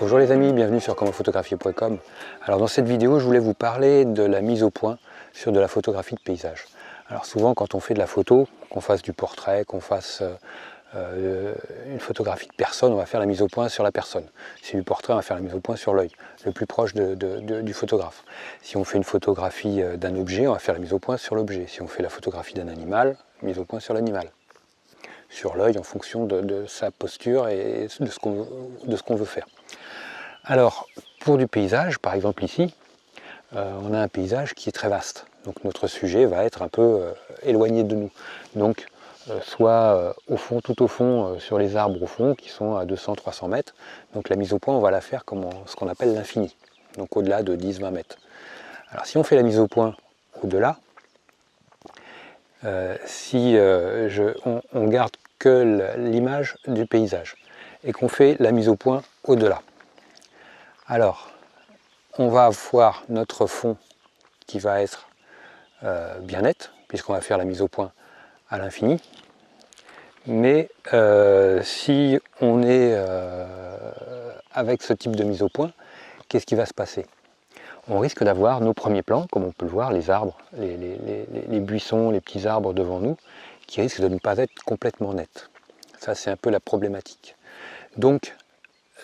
Bonjour les amis, bienvenue sur commentphotographier.com. Alors dans cette vidéo, je voulais vous parler de la mise au point sur de la photographie de paysage. Alors souvent quand on fait de la photo, qu'on fasse du portrait, qu'on fasse une photographie de personne, on va faire la mise au point sur la personne. Si c'est du portrait, on va faire la mise au point sur l'œil, le plus proche du photographe. Si on fait une photographie d'un objet, on va faire la mise au point sur l'objet. Si on fait la photographie d'un animal, mise au point sur l'animal. Sur l'œil en fonction de sa posture et de ce qu'on veut faire. Alors, pour du paysage, par exemple ici, on a un paysage qui est très vaste. Donc notre sujet va être un peu éloigné de nous. Donc, soit au fond, tout au fond, sur les arbres au fond, qui sont à 200-300 mètres. Donc la mise au point, on va la faire comme ce qu'on appelle l'infini. Donc au-delà de 10-20 mètres. Alors si on fait la mise au point au-delà, on garde que l'image du paysage et qu'on fait la mise au point au-delà. Alors, on va avoir notre fond qui va être bien net, puisqu'on va faire la mise au point à l'infini. Mais si on est avec ce type de mise au point, qu'est-ce qui va se passer? On risque d'avoir nos premiers plans, comme on peut le voir, les arbres, les buissons, les petits arbres devant nous, qui risquent de ne pas être complètement nets. Ça, c'est un peu la problématique. Donc,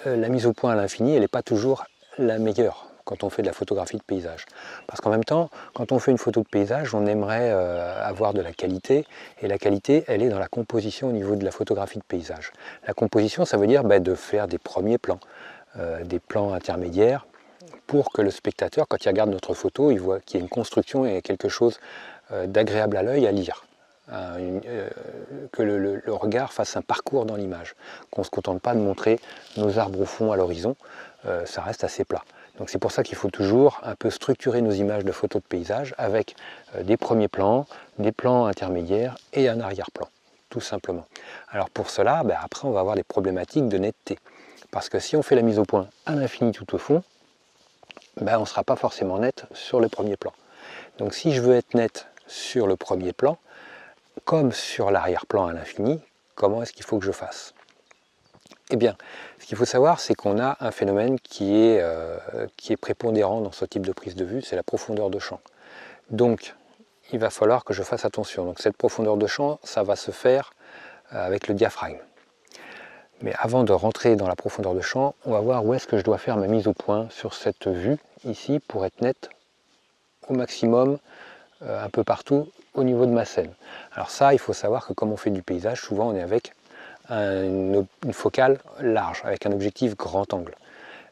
la mise au point à l'infini, elle n'est pas toujours la meilleure quand on fait de la photographie de paysage. Parce qu'en même temps, quand on fait une photo de paysage, on aimerait avoir de la qualité, et la qualité, elle est dans la composition au niveau de la photographie de paysage. La composition, ça veut dire de faire des premiers plans, des plans intermédiaires, pour que le spectateur, quand il regarde notre photo, il voit qu'il y a une construction et quelque chose d'agréable à l'œil à lire. Que le regard fasse un parcours dans l'image, qu'on ne se contente pas de montrer nos arbres au fond à l'horizon, ça reste assez plat. Donc c'est pour ça qu'il faut toujours un peu structurer nos images de photos de paysage avec des premiers plans, des plans intermédiaires et un arrière-plan, tout simplement. Alors pour cela, après on va avoir des problématiques de netteté, parce que si on fait la mise au point à l'infini tout au fond, on ne sera pas forcément net sur le premier plan. Donc si je veux être net sur le premier plan, comme sur l'arrière-plan à l'infini, comment est-ce qu'il faut que je fasse? Eh bien, ce qu'il faut savoir, c'est qu'on a un phénomène qui est prépondérant dans ce type de prise de vue, c'est la profondeur de champ. Donc, il va falloir que je fasse attention. Donc cette profondeur de champ, ça va se faire avec le diaphragme. Mais avant de rentrer dans la profondeur de champ, on va voir où est-ce que je dois faire ma mise au point sur cette vue, ici, pour être net au maximum, un peu partout, au niveau de ma scène. Alors ça, il faut savoir que comme on fait du paysage, souvent on est avec une focale large, avec un objectif grand angle.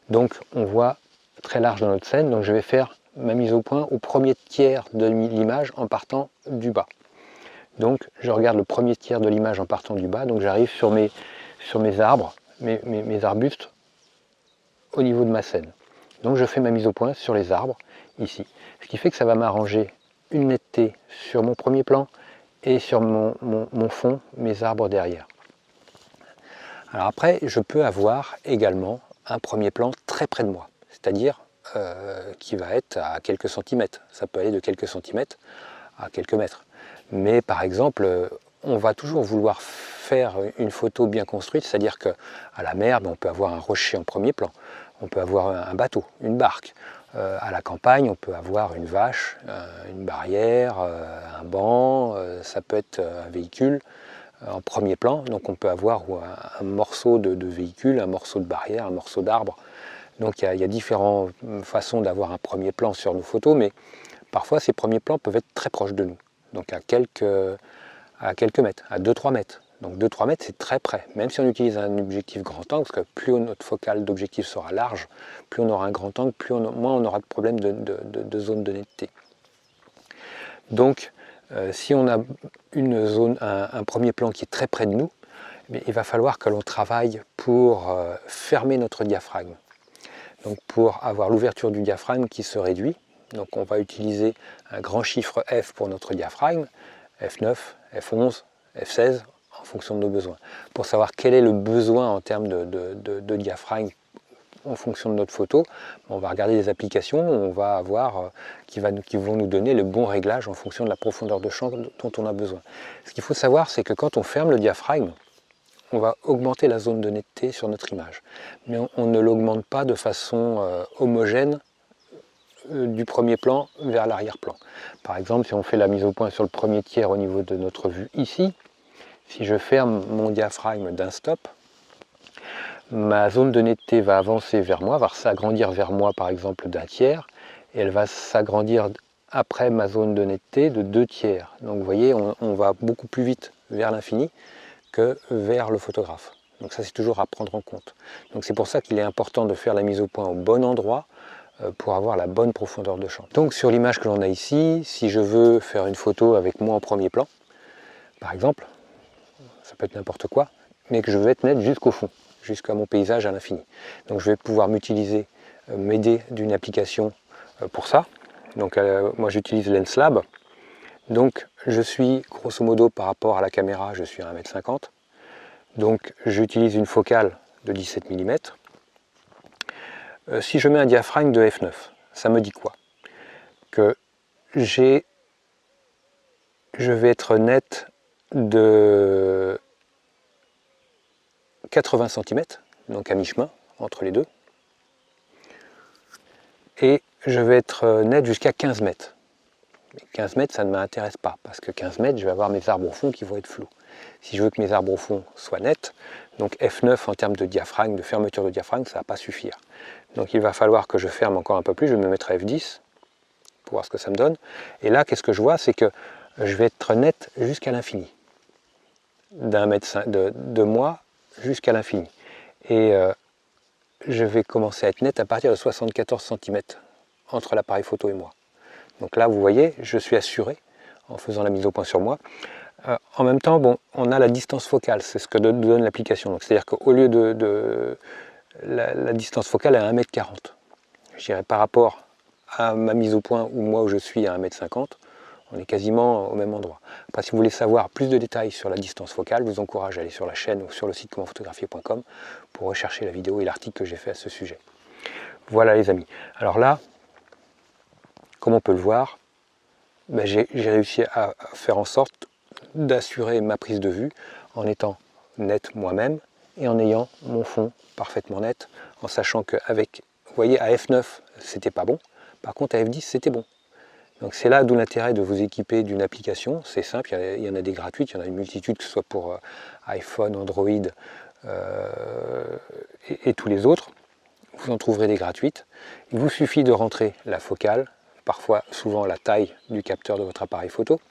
Donc on voit très large dans notre scène, donc je vais faire ma mise au point au premier tiers de l'image en partant du bas. Donc je regarde le premier tiers de l'image en partant du bas, donc j'arrive sur mes arbres, mes arbustes, au niveau de ma scène. Donc je fais ma mise au point sur les arbres, ici. Ce qui fait que ça va m'arranger une netteté sur mon premier plan et sur mon fond, mes arbres derrière. Alors après, je peux avoir également un premier plan très près de moi, c'est-à-dire qui va être à quelques centimètres. Ça peut aller de quelques centimètres à quelques mètres. Mais par exemple, on va toujours vouloir faire une photo bien construite, c'est-à-dire qu'à la mer, on peut avoir un rocher en premier plan, on peut avoir un bateau, une barque. À la campagne, on peut avoir une vache, une barrière, un banc, ça peut être un véhicule en premier plan. Donc on peut avoir un morceau de véhicule, un morceau de barrière, un morceau d'arbre. Donc il y a différentes façons d'avoir un premier plan sur nos photos, mais parfois ces premiers plans peuvent être très proches de nous. Donc à quelques mètres, à 2-3 mètres. Donc 2-3 mètres, c'est très près. Même si on utilise un objectif grand angle, parce que plus notre focale d'objectif sera large, plus on aura un grand angle, moins on aura de problème de zone de netteté. Donc, si on a un premier plan qui est très près de nous, il va falloir que l'on travaille pour fermer notre diaphragme. Donc pour avoir l'ouverture du diaphragme qui se réduit, donc on va utiliser un grand chiffre F pour notre diaphragme, F9, F11, F16, en fonction de nos besoins. Pour savoir quel est le besoin en termes de diaphragme en fonction de notre photo, on va regarder des applications, on va avoir qui vont nous donner le bon réglage en fonction de la profondeur de champ dont on a besoin. Ce qu'il faut savoir, c'est que quand on ferme le diaphragme, on va augmenter la zone de netteté sur notre image. Mais on ne l'augmente pas de façon homogène du premier plan vers l'arrière-plan. Par exemple, si on fait la mise au point sur le premier tiers au niveau de notre vue ici, si je ferme mon diaphragme d'un stop, ma zone de netteté va avancer vers moi, va s'agrandir vers moi par exemple d'un tiers, et elle va s'agrandir après ma zone de netteté de 2 tiers. Donc vous voyez, on va beaucoup plus vite vers l'infini que vers le photographe. Donc ça, c'est toujours à prendre en compte. Donc c'est pour ça qu'il est important de faire la mise au point au bon endroit pour avoir la bonne profondeur de champ. Donc sur l'image que l'on a ici, si je veux faire une photo avec moi en premier plan, par exemple, ça peut être n'importe quoi, mais que je veux être net jusqu'au fond, jusqu'à mon paysage à l'infini. Donc je vais pouvoir m'aider d'une application pour ça. Donc moi j'utilise Lenslab. Donc je suis grosso modo par rapport à la caméra, je suis à 1,50 m. Donc j'utilise une focale de 17 mm. Si je mets un diaphragme de f9, ça me dit quoi? Que je vais être net de 80 cm, donc à mi-chemin entre les deux. Et je vais être net jusqu'à 15 mètres. Mais 15 mètres, ça ne m'intéresse pas, parce que 15 mètres, je vais avoir mes arbres au fond qui vont être flous. Si je veux que mes arbres au fond soient nets, donc F9 en termes de diaphragme, de fermeture de diaphragme, ça ne va pas suffire. Donc il va falloir que je ferme encore un peu plus, je vais me mettre à F10 pour voir ce que ça me donne. Et là, qu'est-ce que je vois? C'est que je vais être net jusqu'à l'infini. De moi jusqu'à l'infini. Et je vais commencer à être net à partir de 74 cm entre l'appareil photo et moi. Donc là, vous voyez, je suis assuré en faisant la mise au point sur moi. En même temps, bon, on a la distance focale, c'est ce que donne l'application. C'est-à-dire qu'au lieu de la distance focale est à 1,40 m. Je dirais par rapport à ma mise au point où moi où je suis à 1,50 m, on est quasiment au même endroit. Après, si vous voulez savoir plus de détails sur la distance focale, je vous encourage à aller sur la chaîne ou sur le site commentphotographier.com pour rechercher la vidéo et l'article que j'ai fait à ce sujet. Voilà les amis. Alors là, comme on peut le voir, ben j'ai réussi à faire en sorte d'assurer ma prise de vue en étant net moi-même et en ayant mon fond parfaitement net, en sachant qu'avec, vous voyez, à F9, c'était pas bon, par contre à F10, c'était bon. Donc c'est là d'où l'intérêt de vous équiper d'une application, c'est simple, il y en a des gratuites, il y en a une multitude, que ce soit pour iPhone, Android et tous les autres. Vous en trouverez des gratuites. Il vous suffit de rentrer la focale, parfois souvent la taille du capteur de votre appareil photo,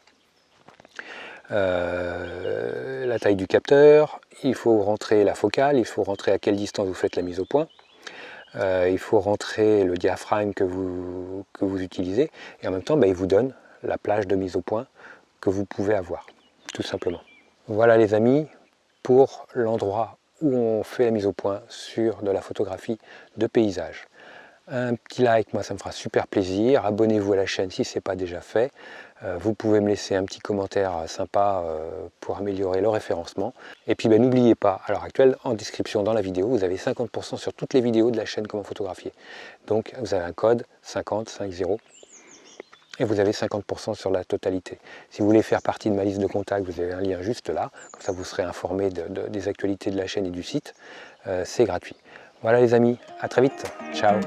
la taille du capteur, il faut rentrer la focale, il faut rentrer à quelle distance vous faites la mise au point, il faut rentrer le diaphragme que vous utilisez, et en même temps il vous donne la plage de mise au point que vous pouvez avoir, tout simplement. Voilà les amis, pour l'endroit où on fait la mise au point sur de la photographie de paysage. Un petit like, moi ça me fera super plaisir. Abonnez-vous à la chaîne si ce n'est pas déjà fait. Vous pouvez me laisser un petit commentaire sympa pour améliorer le référencement. Et puis n'oubliez pas, à l'heure actuelle, en description dans la vidéo, vous avez 50% sur toutes les vidéos de la chaîne Comment Photographier. Donc vous avez un code 50, 50, et vous avez 50% sur la totalité. Si vous voulez faire partie de ma liste de contacts, vous avez un lien juste là, comme ça vous serez informé des actualités de la chaîne et du site. C'est gratuit. Voilà les amis, à très vite, ciao.